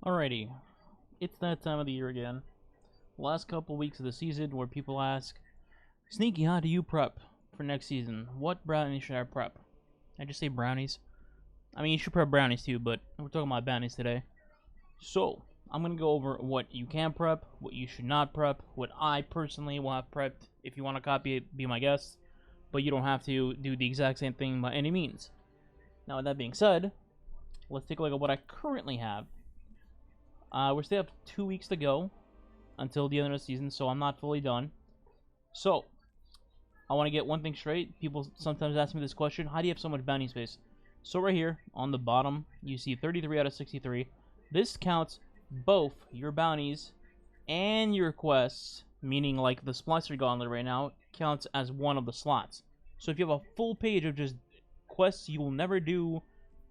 Alrighty, it's that time of the year again. Last couple weeks of the season where people ask, Sneaky, how do you prep for next season? What brownies should I prep? I just say brownies. I mean, you should prep brownies too, but we're talking about bounties today. So, I'm going to go over what you can prep, what you should not prep, what I personally will have prepped. If you want to copy it, be my guest. But you don't have to do the exact same thing by any means. Now, with that being said, let's take a look at what I currently have. We still have 2 weeks to go until the end of the season, so I'm not fully done. So, I want to get one thing straight. People sometimes ask me this question, how do you have so much bounty space? So right here, on the bottom, you see 33 out of 63. This counts both your bounties and your quests, meaning like the Splicer Gauntlet right now, counts as one of the slots. So if you have a full page of just quests you will never do,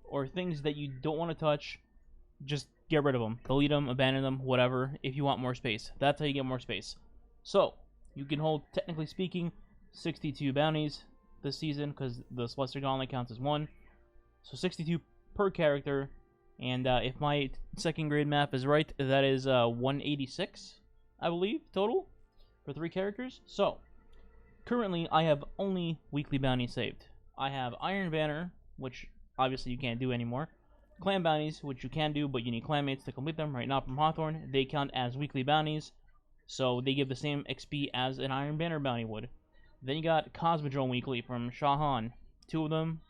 or things that you don't want to touch, just get rid of them. Delete them, abandon them, whatever, if you want more space. That's how you get more space. So, you can hold, technically speaking, 62 bounties this season, because the Splicers Gauntlet counts as one. So 62 per character, and if my second grade math is right, that is 186, I believe, total, for 3 characters. So, currently, I have only weekly bounties saved. I have Iron Banner, which obviously you can't do anymore. Clan bounties, which you can do, but you need clanmates to complete them. Right now from Hawthorne, they count as weekly bounties, so they give the same XP as an Iron Banner bounty would. Then you got Cosmodrome Weekly from Shahan, 2 of them.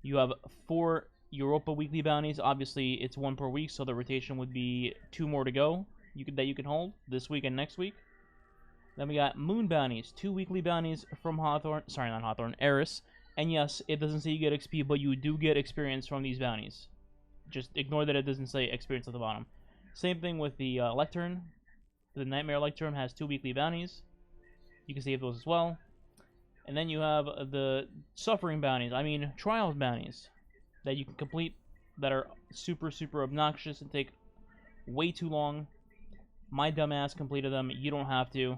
You have 4 Europa Weekly bounties. Obviously, it's 1 per week, so the rotation would be 2 more to go that you can hold this week and next week. Then we got Moon bounties, 2 weekly bounties from Hawthorne. Sorry, not Hawthorne, Eris. And yes, it doesn't say you get XP, but you do get experience from these bounties. Just ignore that it doesn't say experience at the bottom. Same thing with the Lectern. The Nightmare Lectern has 2 weekly bounties. You can save those as well. And then you have the Suffering bounties. I mean, Trials bounties that you can complete that are super, super obnoxious and take way too long. My dumbass completed them. You don't have to.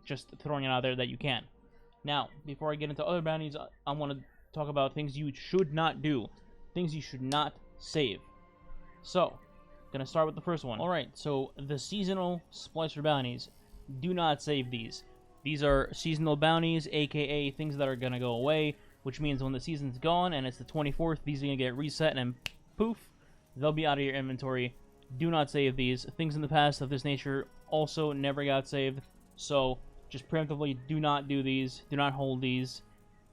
Just throwing it out there that you can. Now, before I get into other bounties, I want to talk about things you should not do. Things you should not save. So, gonna start with the first one. Alright, so the seasonal Splicer bounties. Do not save these. These are seasonal bounties, aka things that are gonna go away, which means when the season's gone and it's the 24th, these are gonna get reset and poof, they'll be out of your inventory. Do not save these. Things in the past of this nature also never got saved, so just preemptively do not do these. Do not hold these.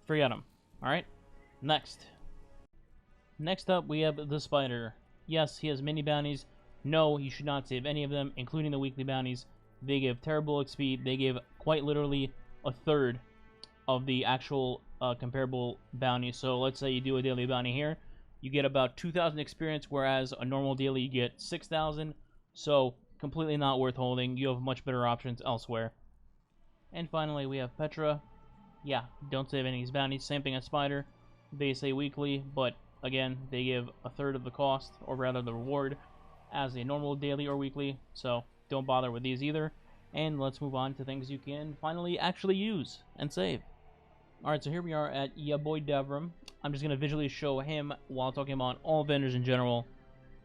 Forget them. Alright? Next up, we have the Spider. Yes, he has mini bounties. No, you should not save any of them, including the weekly bounties. They give terrible XP. They give quite literally a third of the actual comparable bounties. So let's say you do a daily bounty here. You get about 2,000 experience, whereas a normal daily you get 6,000. So completely not worth holding. You have much better options elsewhere. And finally, we have Petra. Yeah, don't save any of these bounties. Same thing as Spider. They say weekly, but again, they give a third of the cost, or rather the reward, as a normal daily or weekly, so don't bother with these either. And let's move on to things you can finally actually use and save. Alright, so here we are at ya boy Devram. I'm just going to visually show him while talking about all vendors in general.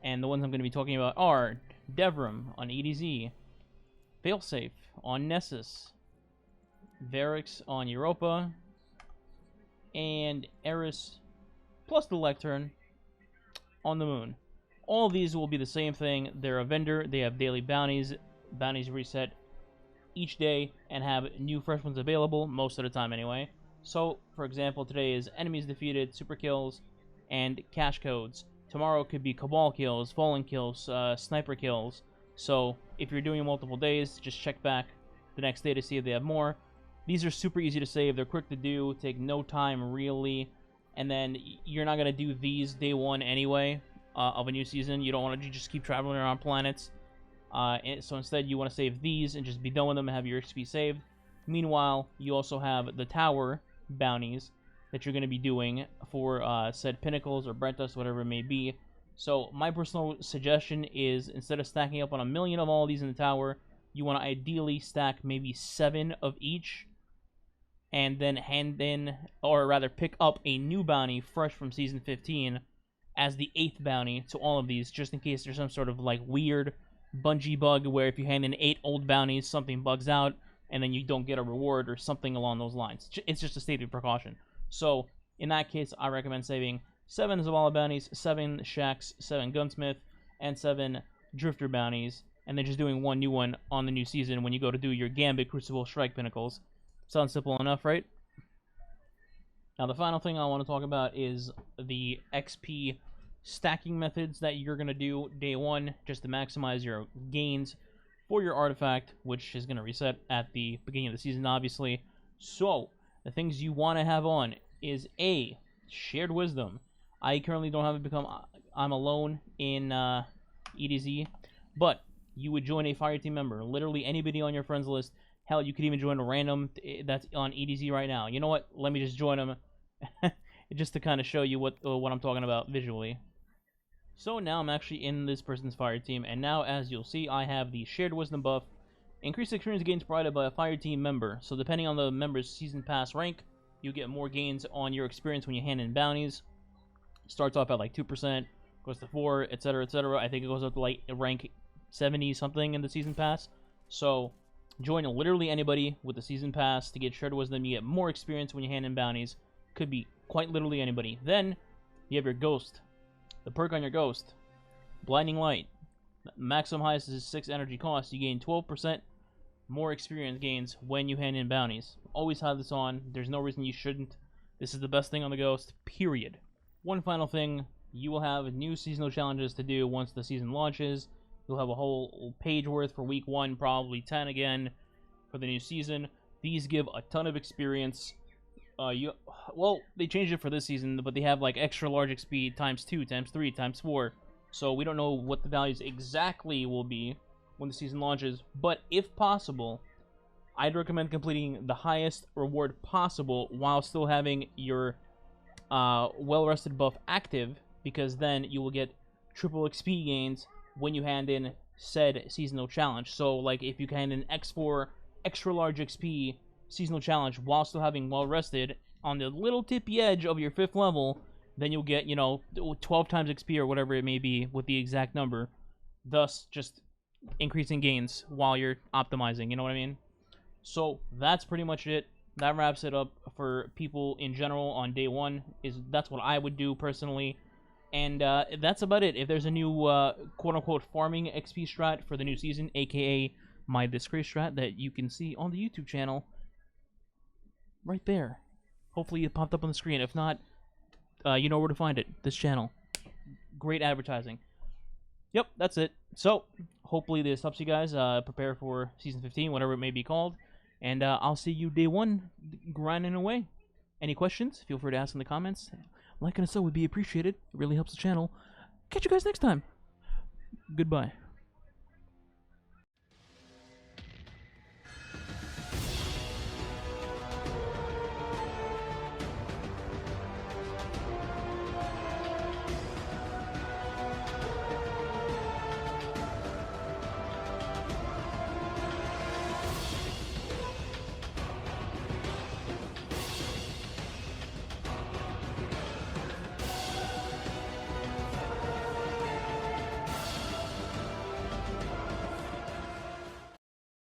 And the ones I'm going to be talking about are Devram on EDZ, Failsafe on Nessus, Varix on Europa, and Eris plus the Lectern on the Moon. All of these will be the same thing. They're a vendor. They have daily bounties. Bounties reset each day and have new fresh ones available, most of the time anyway. So, for example, today is enemies defeated, super kills, and cash codes. Tomorrow could be Cabal kills, Fallen kills, Sniper kills. So, if you're doing multiple days, just check back the next day to see if they have more. These are super easy to save. They're quick to do, take no time really. And then you're not going to do these day 1 anyway of a new season. You don't want to just keep traveling around planets. So instead, you want to save these and just be done with them and have your XP saved. Meanwhile, you also have the tower bounties that you're going to be doing for said pinnacles or Brentus, whatever it may be. So my personal suggestion is, instead of stacking up on 1,000,000 of all these in the tower, you want to ideally stack maybe 7 of each, and then hand in, or rather pick up a new bounty fresh from Season 15 as the 8th bounty to all of these, just in case there's some sort of like weird Bungie bug where if you hand in 8 old bounties, something bugs out, and then you don't get a reward or something along those lines. It's just a safety precaution. So, in that case, I recommend saving 7 Zavala bounties, 7 Shacks, 7 Gunsmith, and 7 Drifter bounties, and then just doing one new one on the new season when you go to do your Gambit, Crucible, Strike Pinnacles. Sounds simple enough, right? Now, the final thing I want to talk about is the XP stacking methods that you're going to do day 1 just to maximize your gains for your artifact, which is going to reset at the beginning of the season, obviously. So, the things you want to have on is A, Shared Wisdom. I currently don't have it become I'm alone in EDZ, but you would join a fire team member, literally anybody on your friends list. Hell, you could even join a random that's on EDZ right now. You know what? Let me just join them just to kind of show you what I'm talking about visually. So now I'm actually in this person's fire team, and now as you'll see, I have the Shared Wisdom buff. Increased experience gains provided by a fire team member. So depending on the member's season pass rank, you get more gains on your experience when you hand in bounties. Starts off at like 2%, goes to 4, etc., etc. I think it goes up to like rank 70 something in the season pass. So join literally anybody with the season pass to get Shared Wisdom. You get more experience when you hand in bounties. Could be quite literally anybody. Then you have your Ghost. The perk on your Ghost, Blinding Light. Maximum highest is 6 energy cost. You gain 12% more experience gains when you hand in bounties. Always have this on. There's no reason you shouldn't. This is the best thing on the Ghost, period. One final thing, you will have new seasonal challenges to do once the season launches. You'll have a whole page worth for week 1, probably 10 again for the new season. These give a ton of experience. Well, they changed it for this season, but they have like extra large XP times 2, times 3, times 4. So we don't know what the values exactly will be when the season launches. But if possible, I'd recommend completing the highest reward possible while still having your well-rested buff active, because then you will get triple XP gains when you hand in said seasonal challenge. So like if you can hand in X4 extra large XP seasonal challenge while still having well rested on the little tippy edge of your 5th level, then you'll get, 12 times XP or whatever it may be with the exact number, thus just increasing gains while you're optimizing, you know what I mean? So that's pretty much it. That wraps it up for people in general on day 1. That's what I would do personally. And that's about it. If there's a new quote-unquote farming XP strat for the new season, aka my disgrace strat that you can see on the YouTube channel, right there. Hopefully it popped up on the screen. If not, you know where to find it. This channel. Great advertising. Yep, that's it. So, hopefully this helps you guys prepare for Season 15, whatever it may be called. And I'll see you day 1, grinding away. Any questions? Feel free to ask in the comments. Like and a sub would be appreciated. It really helps the channel. Catch you guys next time. Goodbye.